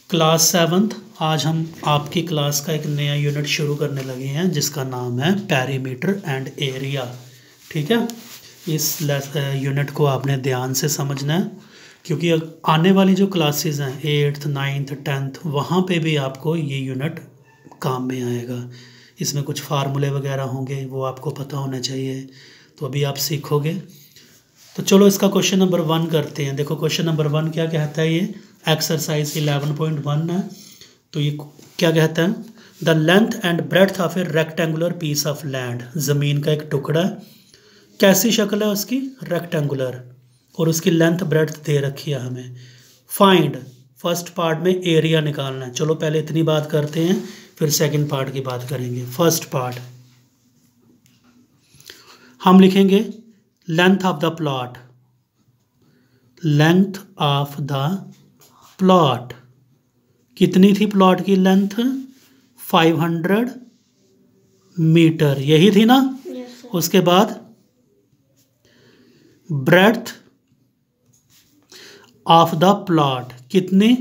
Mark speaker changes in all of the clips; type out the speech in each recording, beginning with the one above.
Speaker 1: Class seventh. आज हम आपकी क्लास का एक नया यूनिट शुरू करने लगे हैं जिसका नाम है पेरीमीटर एंड एरिया। ठीक है, इस यूनिट को आपने ध्यान से समझना है क्योंकि आने वाली जो क्लासेस हैं 8th 9th 10th वहाँ पे भी आपको ये यूनिट काम में आएगा। इसमें कुछ फार्मूले वगैरह होंगे वो आपको पता होना चाहिए, तो अभी आप सीखोगे। तो चलो इसका क्वेश्चन नंबर 1 करते हैं। देखो क्वेश्चन नंबर 1 क्या कहता है, ये एक्सरसाइज 11.1 है। तो ये क्या कहता है, the length and breadth of a rectangular piece of land. ज़मीन का एक टुकड़ा है, कैसी शक्ल है उसकी, रेक्टेंगुलर, और उसकी लेंथ ब्रेड्थ दे रखी है हमें। फाइंड, फर्स्ट पार्ट में एरिया निकालना है। चलो पहले इतनी बात करते हैं फिर सेकंड पार्ट की बात करेंगे। फर्स्ट पार्ट हम लिखेंगे length of the plot, length of the plot. कितनी थी प्लॉट की लेंथ, 500 मीटर, यही थी ना। yes, उसके बाद ब्रेड्थ ऑफ द प्लॉट कितनी,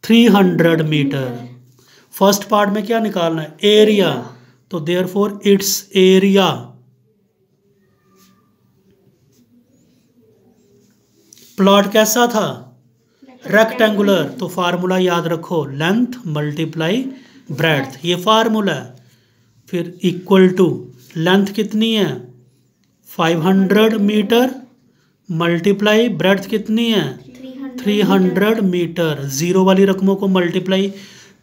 Speaker 1: 300 मीटर। फर्स्ट पार्ट में क्या निकालना है, एरिया। तो देयरफॉर इट्स एरिया प्लॉट कैसा था, रेक्टेंगुलर। तो फार्मूला याद रखो, लेंथ मल्टीप्लाई ब्रेड्थ, ये फार्मूला है। फिर इक्वल टू लेंथ कितनी है 500 मीटर मल्टीप्लाई ब्रेड्थ कितनी है 300 मीटर। जीरो वाली रकमों को मल्टीप्लाई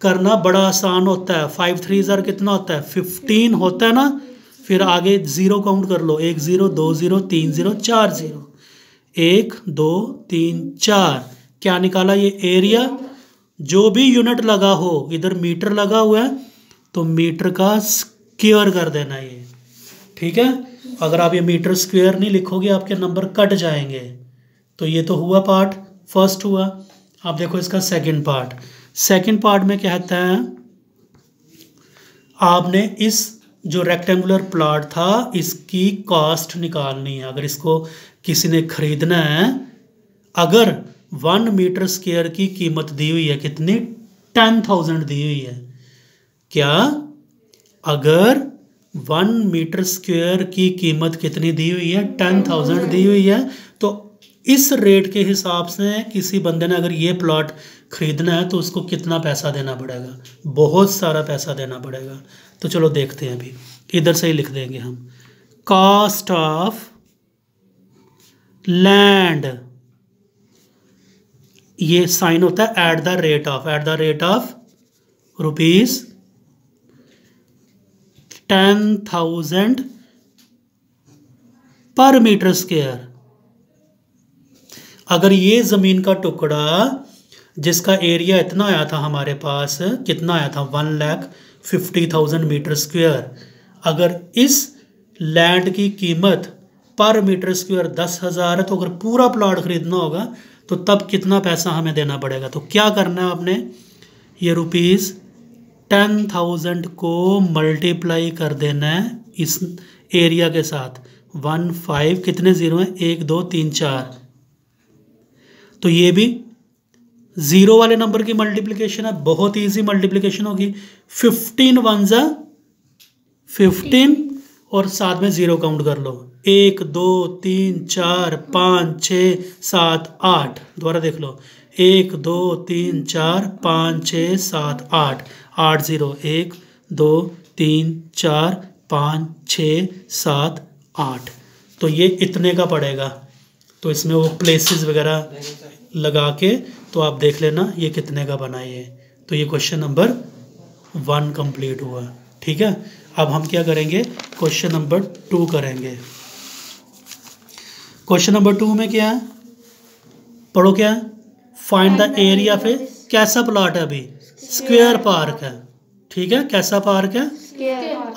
Speaker 1: करना बड़ा आसान होता है। 5 3 ज़र कितना होता है 15 होता है ना। फिर आगे जीरो काउंट कर लो, 1 0 2 0 3 0 4 0, 1 2 3 4। क्या निकाला, ये एरिया। जो भी यूनिट लगा हो, इधर मीटर लगा हुआ है तो मीटर का स्क्वायर कर देना ये, ठीक है। अगर आप ये मीटर स्क्वायर नहीं लिखोगे आपके नंबर कट जाएंगे। तो ये तो हुआ पार्ट, फर्स्ट हुआ। अब देखो इसका सेकंड पार्ट। सेकंड पार्ट में कहता है आपने इस जो रेक्टेंगुलर प्लॉट था इसकी कॉस्ट निकालनी है। अगर इसको किसी ने खरीदना है, अगर 1 मीटर स्क्वायर की कीमत दी हुई है, कितनी, 10,000 दी हुई है। क्या, अगर 1 मीटर स्क्वायर की कीमत कितनी दी हुई है, 10,000 दी हुई है, तो इस रेट के हिसाब से किसी बंदे ने अगर ये प्लॉट खरीदना है तो उसको कितना पैसा देना पड़ेगा, बहुत सारा पैसा देना पड़ेगा। तो चलो देखते हैं, अभी इधर से ही लिख देंगे हम, कॉस्ट ऑफ लैंड, ये साइन होता है at the rate of rupees 10,000 पर मीटर स्क्वायर। अगर ये जमीन का टुकड़ा जिसका एरिया इतना आया था हमारे पास, कितना आया था 1,50,000 मीटर स्क्वायर, अगर इस लैंड की कीमत पर मीटर स्क्वायर 10,000 है, तो अगर पूरा प्लॉट खरीदना होगा तो तब कितना पैसा हमें देना पड़ेगा। तो क्या करना है आपने, ये रुपीज़ 10,000 को मल्टीप्लाई कर देना है इस एरिया के साथ। 15 कितने ज़ीरो हैं, 1 2 3 4। तो ये भी ज़ीरो वाले नंबर की मल्टीप्लिकेशन है, बहुत ईजी मल्टीप्लिकेशन होगी। 15 1 ज़ा 15 और साथ में ज़ीरो काउंट कर लो, 1 2 3 4 5 6 7 8। दोबारा देख लो, 1 2 3 4 5 6 7 8, 8 0 1 2 3 4 5 6 7 8। तो ये इतने का पड़ेगा। तो इसमें वो प्लेसेस वगैरह लगा के तो आप देख लेना ये कितने का बना ये। तो ये क्वेश्चन नंबर 1 कंप्लीट हुआ, ठीक है। अब हम क्या करेंगे, क्वेश्चन नंबर 2 करेंगे। क्वेश्चन नंबर 2 में क्या है, पढ़ो क्या है, फाइंड द एरिया पे। कैसा प्लॉट है, अभी स्क्वायर पार्क है, ठीक है। कैसा पार्क है,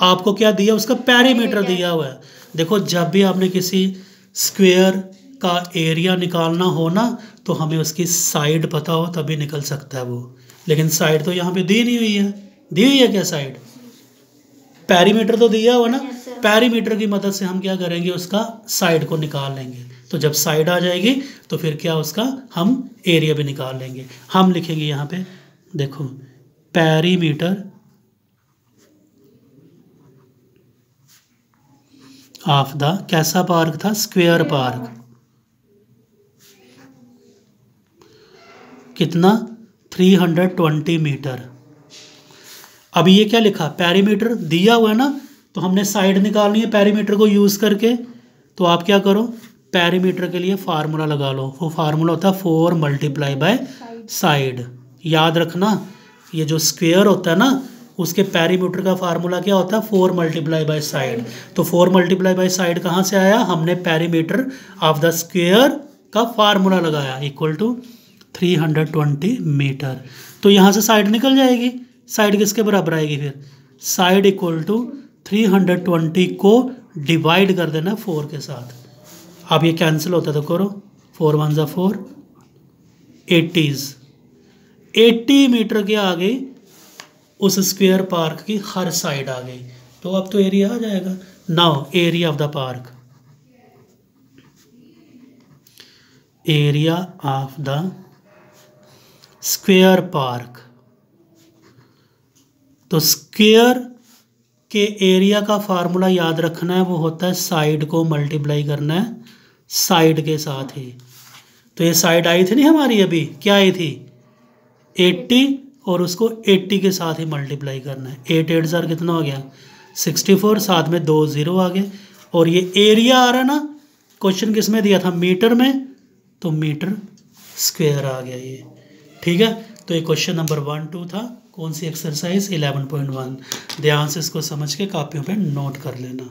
Speaker 1: आपको क्या दिया, उसका पेरीमीटर दिया हुआ है। देखो जब भी आपने किसी स्क्वायर का एरिया निकालना हो ना, तो हमें उसकी साइड पता हो तभी निकल सकता है वो। लेकिन साइड तो यहाँ पे दी नहीं हुई है, दी हुई है क्या साइड, पेरीमीटर तो दिया हुआ ना। पेरीमीटर की मदद से हम क्या करेंगे, उसका साइड को निकाल लेंगे। तो जब साइड आ जाएगी तो फिर क्या उसका हम एरिया भी निकाल लेंगे। हम लिखेंगे यहाँ पे देखो पेरीमीटर ऑफ द, कैसा पार्क था, स्क्वायर पार्क, कितना 320 मीटर। अभी ये क्या लिखा, पेरीमीटर दिया हुआ है ना, तो हमने साइड निकालनी है पेरीमीटर को यूज़ करके। तो आप क्या करो, पेरीमीटर के लिए फार्मूला लगा लो। वो फार्मूला होता है 4 मल्टीप्लाई बाय साइड। याद रखना ये जो स्क्वायर होता है ना, उसके पेरीमीटर का फार्मूला क्या होता है, 4 मल्टीप्लाई बाय साइड। तो 4 मल्टीप्लाई बाय साइड कहाँ से आया, हमने पेरीमीटर ऑफ द स्क्वायर का फार्मूला लगाया, इक्वल टू 320 मीटर। तो यहाँ से साइड निकल जाएगी, साइड किसके बराबर आएगी फिर, साइड इक्वल टू 320 को डिवाइड कर देना 4 के साथ। अब ये कैंसिल होता है तो करो, 4 1 जा 4, 80 मीटर के आगे उस स्क्वायर पार्क की हर साइड आ गई। तो अब तो एरिया आ जाएगा। Now area of the park, area of the square park. तो स्क्वायर के एरिया का फार्मूला याद रखना है, वो होता है साइड को मल्टीप्लाई करना है साइड के साथ ही। तो ये साइड आई थी नहीं हमारी, अभी क्या आई थी 80, और उसको 80 के साथ ही मल्टीप्लाई करना है। 8 8 जार कितना हो गया 64, साथ में 2 0 आ गए। और ये एरिया आ रहा है ना, क्वेश्चन किस में दिया था, मीटर में, तो मीटर स्क्वायर आ गया ये। ठीक है, तो ये क्वेश्चन नंबर 1 2 था। कौन सी एक्सरसाइज 11.1। ध्यान से इसको समझ के कॉपियों पे नोट कर लेना।